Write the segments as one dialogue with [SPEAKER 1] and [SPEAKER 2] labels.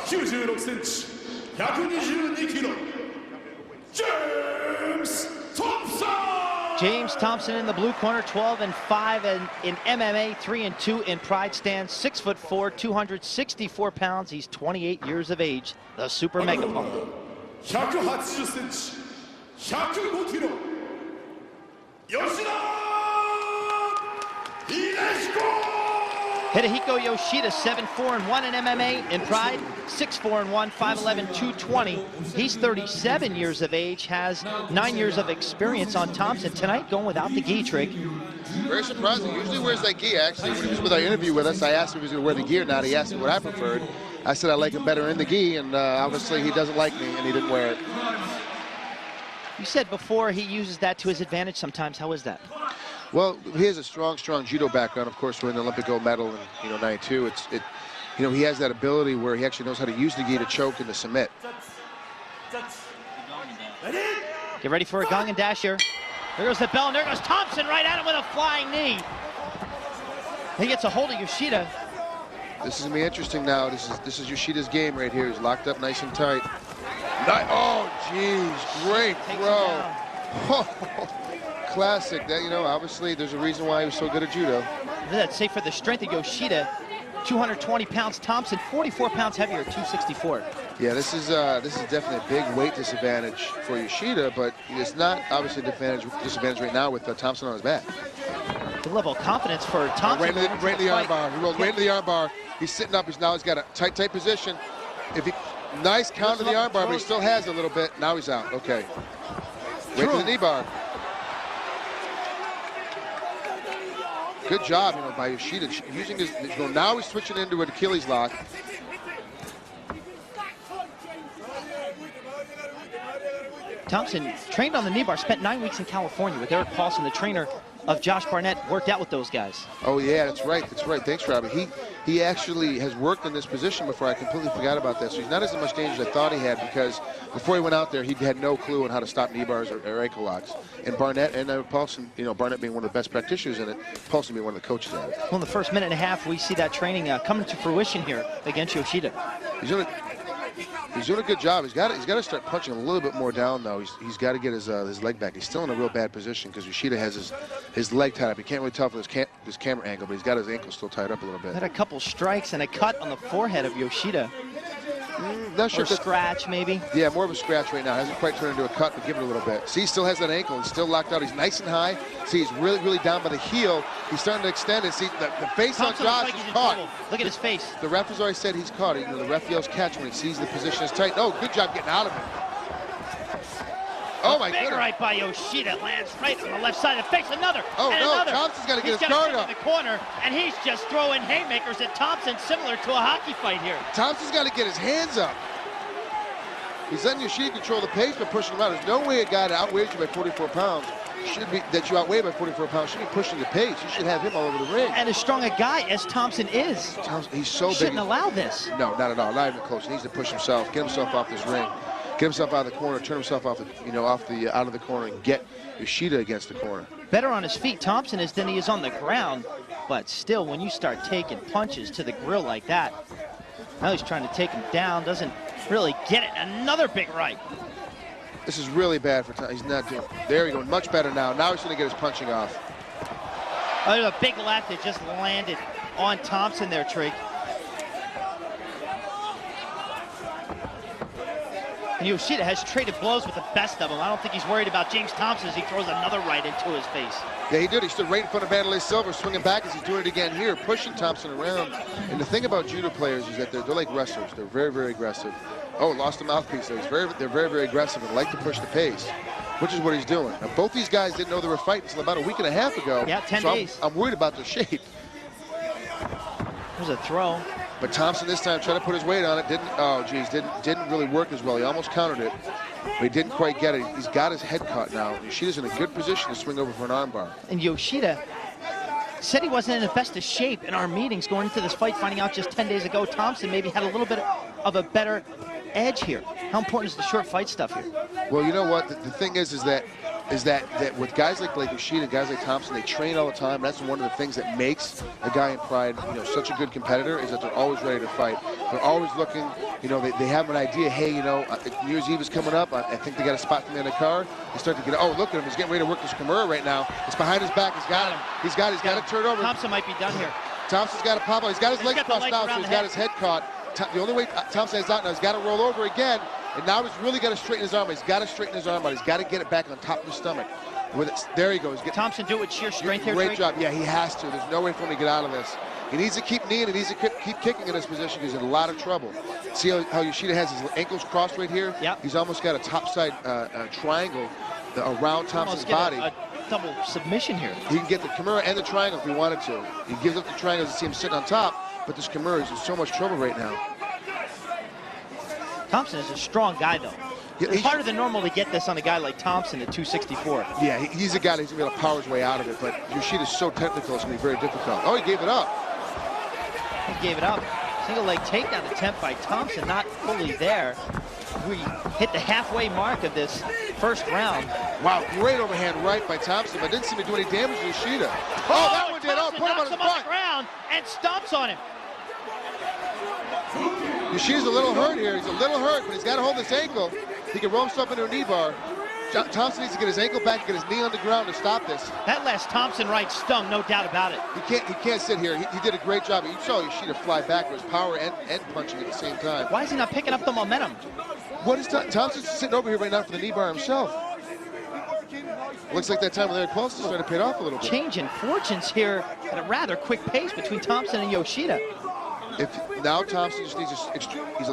[SPEAKER 1] 96センチ、122キロ、James Thompson!
[SPEAKER 2] James Thompson in the blue corner, 12-5 in MMA, 3-2 in pride stance, 6'4", 264 pounds. He's 28 years of age, the super megaphone.
[SPEAKER 1] 180センチ、105キロ、吉田Hidehiko!
[SPEAKER 2] Hidehiko Yoshida, 7-4-1 in MMA. In pride, 6-4-1, 5'11", 220. He's 37 years of age, has 9 years of experience on Thompson. Tonight, going without the gi trick.
[SPEAKER 3] Very surprising. Usually wears that gi. Actually, when he was with our interview with us, I asked him if he was going to wear the gi or not. He asked me what I preferred. I said I like him better in the gi, and obviously he doesn't like me, and he didn't wear it.
[SPEAKER 2] You said before he uses that to his advantage sometimes. How is that?
[SPEAKER 3] Well, he has a strong judo background. Of course, winning the Olympic gold medal in 92. He has that ability where he actually knows how to use the gi to choke and to submit.
[SPEAKER 2] Get ready for a gong and dash here. There goes the bell, and there goes Thompson right at him with a flying knee. He gets a hold of Yoshida.
[SPEAKER 3] This is gonna be interesting now. This is Yoshida's game right here. He's locked up nice and tight. Oh, geez, great throw. Classic. That, obviously there's a reason why he was so good at judo.
[SPEAKER 2] Look at that, say for the strength of Yoshida, 220 pounds. Thompson, 44 pounds heavier at 264.
[SPEAKER 3] Yeah, this is definitely a big weight disadvantage for Yoshida, but it's not obviously a disadvantage right now with Thompson on his back.
[SPEAKER 2] The level of confidence for Thompson.
[SPEAKER 3] Right into the armbar. He rolled right into the armbar. He's sitting up. He's got a tight position. Nice count to the armbar, but he still has a little bit. Now he's out. Okay. Right to the knee bar. Good job, by Yoshida using his. Now he's switching into an Achilles lock.
[SPEAKER 2] Thompson trained on the knee bar, spent 9 weeks in California with Eric Paulson, the trainer of Josh Barnett, worked out with those guys.
[SPEAKER 3] Oh yeah, that's right. Thanks, Robbie. He actually has worked in this position before. I completely forgot about that. So he's not as much danger as I thought he had, because before he went out there, he had no clue on how to stop knee bars or ankle locks. And Barnett and Paulson, Barnett being one of the best practitioners in it, Paulson being one of the coaches at it.
[SPEAKER 2] Well, in the first minute and a half, we see that training coming to fruition here against Yoshida.
[SPEAKER 3] He's doing a good job. He's got to start punching a little bit more down, though. He's got to get his leg back. He's still in a real bad position because Yoshida has his leg tied up. You can't really tell from this camera angle, but he's got his ankle still tied up a little bit.
[SPEAKER 2] Had a couple strikes and a cut on the forehead of Yoshida.
[SPEAKER 3] Not sure.
[SPEAKER 2] Or scratch, maybe.
[SPEAKER 3] Yeah, more of a scratch right now. Hasn't quite turned into a cut, but give it a little bit. See, he still has that ankle. He's still locked out. He's nice and high. See, he's really down by the heel. He's starting to extend it. See, the face
[SPEAKER 2] Thompson
[SPEAKER 3] on Josh is caught.
[SPEAKER 2] Look at his face.
[SPEAKER 3] The ref has already said he's caught. The ref yells catch when he sees the position is tight. Oh, good job getting out of it. Oh, my goodness.
[SPEAKER 2] Big right by Yoshida, lands right on the left side of the face. Another.
[SPEAKER 3] Oh,
[SPEAKER 2] and
[SPEAKER 3] no,
[SPEAKER 2] another.
[SPEAKER 3] Thompson's got to get his
[SPEAKER 2] guard
[SPEAKER 3] guard up.
[SPEAKER 2] In the corner, and he's just throwing haymakers at Thompson, similar to a hockey fight here.
[SPEAKER 3] Thompson's got to get his hands up. He's letting Yoshida control the pace by pushing him out. There's no way a guy that outweighs you by 44 pounds that you outweigh by 44 pounds should be pushing the pace. You should have him all over the ring.
[SPEAKER 2] And as strong a guy as Thompson is,
[SPEAKER 3] he's so big.
[SPEAKER 2] Shouldn't allow this.
[SPEAKER 3] No, not at all. Not even close. He needs to push himself, get himself off this ring, get himself out of the corner, turn himself off the, out of the corner, and get Yoshida against the corner.
[SPEAKER 2] Better on his feet, Thompson is, than he is on the ground. But still, when you start taking punches to the grill like that, now he's trying to take him down, doesn't really get it. Another big right.
[SPEAKER 3] This is really bad for Tom. He's not doing. There we go. Much better now. Now he's going to get his punching off.
[SPEAKER 2] Oh, there's a big left that just landed on Thompson there, Trig. And Yoshida has traded blows with the best of them. I don't think he's worried about James Thompson as he throws another right into his face.
[SPEAKER 3] Yeah, he did. He stood right in front of Vanderlei Silva, swinging back as he's doing it again here, pushing Thompson around. And the thing about judo players is that they're like wrestlers. They're very aggressive. Oh, lost a mouthpiece there. They're very aggressive and like to push the pace, which is what he's doing. Now, both these guys didn't know they were fighting until about a week and a half ago.
[SPEAKER 2] Yeah, 10 days.
[SPEAKER 3] I'm worried about their shape.
[SPEAKER 2] There's a throw.
[SPEAKER 3] But Thompson this time tried to put his weight on it. Didn't really work as well. He almost countered it, but he didn't quite get it. He's got his head caught now. Yoshida's in a good position to swing over for an armbar.
[SPEAKER 2] And Yoshida said he wasn't in the best of shape in our meetings going into this fight, finding out just 10 days ago Thompson maybe had a little bit of a better edge here. How important is the short fight stuff here?
[SPEAKER 3] Well, you know what? The thing is that with guys like Yoshida and guys like Thompson, they train all the time. That's one of the things that makes a guy in Pride, such a good competitor, is that they're always ready to fight. They're always looking you know, they have an idea, hey, you know, New Year's Eve is coming up. I think they got a spot for me in the car. They start to get, oh, look at him. He's getting ready to work this Kimura right now. It's behind his back. He's got him. He's got to turn over.
[SPEAKER 2] Thompson might be done here.
[SPEAKER 3] Thompson's got to pop out. He's got his legs crossed out, so he's got his head caught. The only way Thompson is out now, he's got to roll over again. And now he's really got to straighten his arm. He's got to straighten his arm out. He's got to get it back on top of his stomach. There he goes.
[SPEAKER 2] Thompson do it with sheer strength here.
[SPEAKER 3] Great job. Yeah, he has to. There's no way for him to get out of this. He needs to keep kneeing. He needs to keep kicking in this position because he's in a lot of trouble. See how Yoshida has his ankles crossed right here?
[SPEAKER 2] Yep.
[SPEAKER 3] He's almost got a topside triangle around Thompson's body.
[SPEAKER 2] A double submission here.
[SPEAKER 3] He can get the Kimura and the triangle if he wanted to. He gives up the triangle to see him sitting on top, but this Kimura is in so much trouble right now.
[SPEAKER 2] Thompson is a strong guy, though.
[SPEAKER 3] Yeah,
[SPEAKER 2] it's harder than normal to get this on a guy like Thompson at 264.
[SPEAKER 3] Yeah, he's a guy that's going to be able to power his way out of it, but Yoshida's so technical, it's going to be very difficult. Oh, he gave it up.
[SPEAKER 2] He gave it up. Single leg takedown attempt by Thompson, not fully there. We hit the halfway mark of this first round.
[SPEAKER 3] Wow, great overhand right by Thompson, but didn't seem to do any damage to Yoshida. Oh, that one did. Oh, put him on his butt.
[SPEAKER 2] On the ground and stomps on him.
[SPEAKER 3] Yoshida's a little hurt here. He's a little hurt, but he's got to hold this ankle. He can roll himself into a knee bar. Thompson needs to get his ankle back and get his knee on the ground to stop this.
[SPEAKER 2] That last Thompson right stung, no doubt about it.
[SPEAKER 3] He can't sit here. He did a great job. You saw Yoshida fly backwards, power and punching at the same time.
[SPEAKER 2] Why is he not picking up the momentum?
[SPEAKER 3] What is Thompson's sitting over here right now for the knee bar himself. Looks like that time when they were close to starting to pay off a little bit.
[SPEAKER 2] Changing fortunes here at a rather quick pace between Thompson and Yoshida.
[SPEAKER 3] Now Thompson just needs to, he's a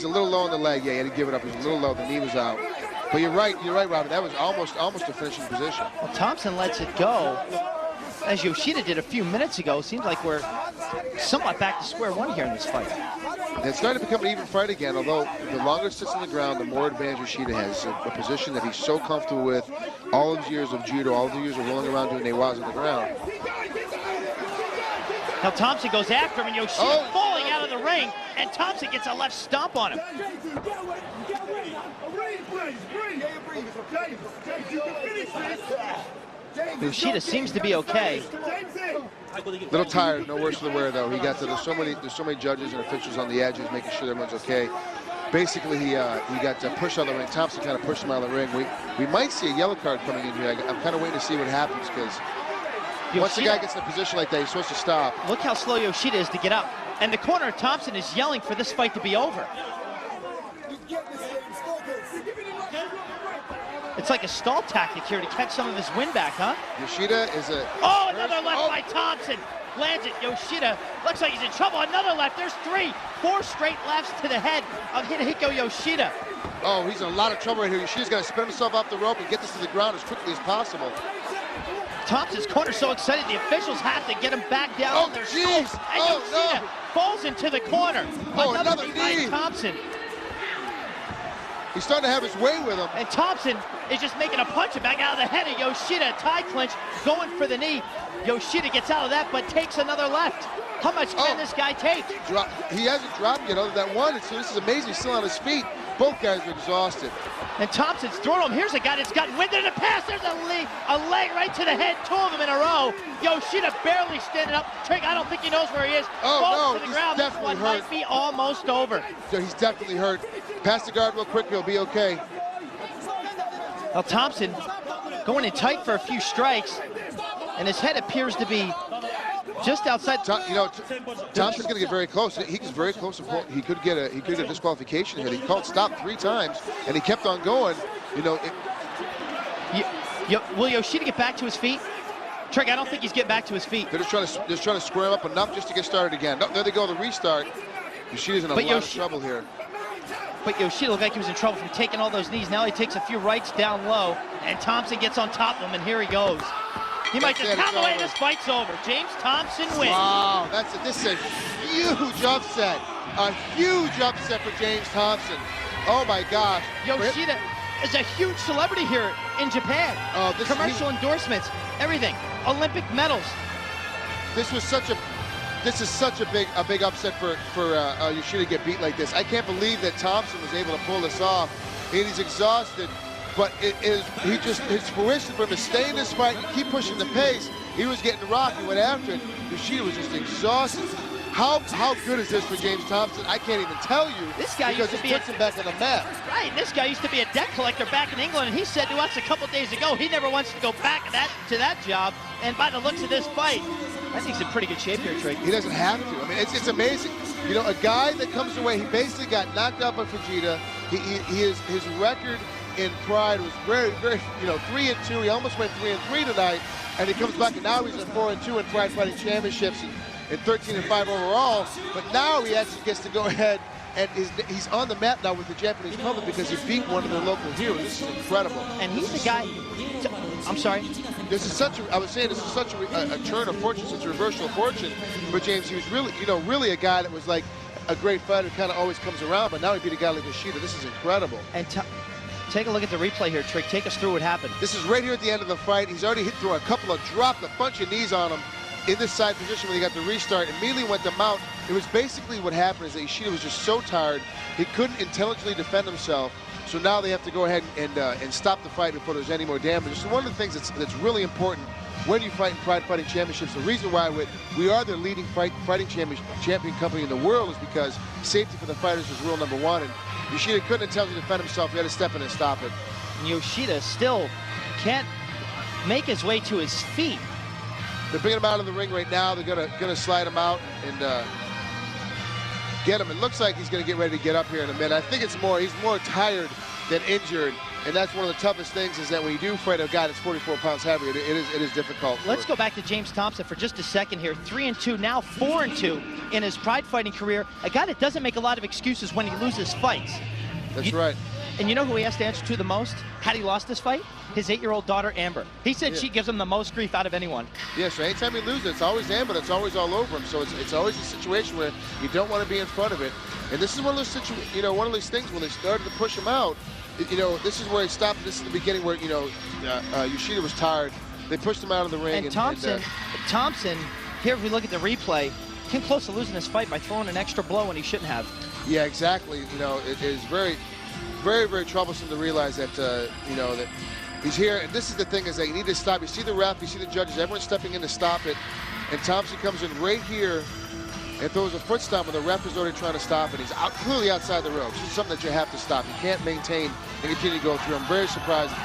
[SPEAKER 3] little low on the leg. Yeah, he had to give it up. He's a little low. The knee was out. But you're right, Robin. That was almost a finishing position.
[SPEAKER 2] Well, Thompson lets it go, as Yoshida did a few minutes ago. Seems like we're somewhat back to square one here in this fight.
[SPEAKER 3] And it's starting to become an even fight again, although the longer it sits on the ground, the more advantage Yoshida has. A position that he's so comfortable with, all his years of judo, all the years of rolling around doing newas on the ground.
[SPEAKER 2] Now Thompson goes after him, and Yoshida falling out of the ring, and Thompson gets a left stomp on him. Yoshida seems to be okay.
[SPEAKER 3] Little tired, no worse for the wear though. He got to, there's so many judges and officials on the edges making sure everyone's okay. Basically, he got pushed out of the ring. Thompson kind of pushed him out of the ring. We might see a yellow card coming in here. I'm kind of waiting to see what happens because once the guy gets in a position like that, he's supposed to stop.
[SPEAKER 2] Look how slow Yoshida is to get up. And the corner of Thompson is yelling for this fight to be over. It's like a stall tactic here to catch some of his wind back, huh?
[SPEAKER 3] Yoshida is a...
[SPEAKER 2] Oh, another left by Thompson. Lands it. Yoshida looks like he's in trouble. Another left. There's 4 straight lefts to the head of Hidehiko Yoshida.
[SPEAKER 3] Oh, he's in a lot of trouble right here. Yoshida's got to spin himself off the rope and get this to the ground as quickly as possible.
[SPEAKER 2] Thompson's corner so excited, the officials have to get him back down on their stools. And Yoshida falls into the corner. Another knee by Thompson.
[SPEAKER 3] He's starting to have his way with him.
[SPEAKER 2] And Thompson is just making a punch back out of the head of Yoshida. Tie clinch, going for the knee. Yoshida gets out of that, but takes another left. How much can this guy take?
[SPEAKER 3] He hasn't dropped yet other than one. So this is amazing. He's still on his feet. Both guys are exhausted.
[SPEAKER 2] And Thompson's throwing him. Here's a guy that's gotten wind in the pass. There's a leg right to the head. 2 of them in a row. Yoshida barely standing up. Trigg, I don't think he knows where he is. Falls to the ground. This one might be almost over.
[SPEAKER 3] So he's definitely hurt. Pass the guard real quick. He'll be okay.
[SPEAKER 2] Now Thompson going in tight for a few strikes, and his head appears to be just outside.
[SPEAKER 3] Thompson's going to get very close. He gets very close. He could get a disqualification here. He called stop 3 times, and he kept on going.
[SPEAKER 2] Will Yoshida get back to his feet? Trigg, I don't think he's getting back to his feet.
[SPEAKER 3] They're just trying to square him up enough just to get started again. No, there they go, the restart. Yoshida's in a lot of trouble here.
[SPEAKER 2] But Yoshida looked like he was in trouble from taking all those knees. Now he takes a few rights down low, and Thompson gets on top of him, and here he goes. He might just count away. This fight's over. James Thompson wins.
[SPEAKER 3] Wow, this is a huge upset. A huge upset for James Thompson. Oh my gosh.
[SPEAKER 2] Yoshida is a huge celebrity here in Japan. Commercial endorsements, everything. Olympic medals.
[SPEAKER 3] This is such a big upset for Yoshida to get beat like this. I can't believe that Thompson was able to pull this off. And he's exhausted, but his fruition for him to stay in this fight and keep pushing the pace. He was getting rocked. He went after it. Yoshida was just exhausted. How good is this for James Thompson? I can't even tell you.
[SPEAKER 2] This guy
[SPEAKER 3] because
[SPEAKER 2] used to
[SPEAKER 3] it
[SPEAKER 2] be
[SPEAKER 3] puts him back on the map.
[SPEAKER 2] Right, this guy used to be a debt collector back in England, and he said to us a couple days ago he never wants to go back to that job. And by the looks of this fight, I think he's in pretty good shape here, Trick.
[SPEAKER 3] He doesn't have to. I mean, it's amazing. You know, a guy that comes away, he basically got knocked out by Fujita. His record in Pride was very, 3-2. He almost went 3-3 tonight, and he comes back, and now he's at 4-2 in Pride Fighting Championships and 13-5 overall. But now he actually gets to go ahead, and he's on the map now with the Japanese public because he beat one of their local heroes. This is incredible.
[SPEAKER 2] And he's the guy. I'm sorry.
[SPEAKER 3] This is such a, I was saying, this is such a turn of fortune, such a reversal of fortune. But James, he was really, really a guy that was like a great fighter, kind of always comes around. But now he beat a guy like Yoshida. This is incredible.
[SPEAKER 2] And take a look at the replay here, Trick. Take us through what happened.
[SPEAKER 3] This is right here at the end of the fight. He's already through a couple of dropped a bunch of knees on him in this side position when he got the restart. Immediately went to mount. It was basically what happened is that Yoshida was just so tired he couldn't intelligently defend himself. So now they have to go ahead and stop the fight before there's any more damage. So one of the things that's really important when you fight in Pride Fighting Championships, the reason why we are the leading fighting champion company in the world is because safety for the fighters is rule number one. And Yoshida couldn't intelligently defend himself. He had to step in and stop it.
[SPEAKER 2] And Yoshida still can't make his way to his feet.
[SPEAKER 3] They're bringing him out of the ring right now. They're gonna slide him out and get him. It looks like he's gonna get ready to get up here in a minute. I think he's more tired than injured, and that's one of the toughest things is that when you do fight a guy that's 44 pounds heavier, it is difficult.
[SPEAKER 2] Let's go back to James Thompson for just a second here. 3-2, now 4-2 in his Pride fighting career. A guy that doesn't make a lot of excuses when he loses fights.
[SPEAKER 3] That's right.
[SPEAKER 2] And you know who he has to answer to the most had he lost this fight? His 8-year-old daughter, Amber. He said she gives him the most grief out of anyone.
[SPEAKER 3] Yeah, so anytime he loses, it's always Amber. It's always all over him. So it's always a situation where you don't want to be in front of it. And this is one of those one of those things when they started to push him out. This is where he stopped. This is the beginning where Yoshida was tired. They pushed him out of the ring.
[SPEAKER 2] And Thompson, here if we look at the replay, came close to losing this fight by throwing an extra blow when he shouldn't have.
[SPEAKER 3] Yeah, exactly. It is very, very, very troublesome to realize that that he's here. And this is the thing is that you need to stop. You see the ref, you see the judges, everyone's stepping in to stop it. And Thompson comes in right here and throws a foot stomp when the ref is already trying to stop it. He's clearly outside the ropes. This is something that you have to stop. You can't maintain and continue to go through. I'm very surprised at the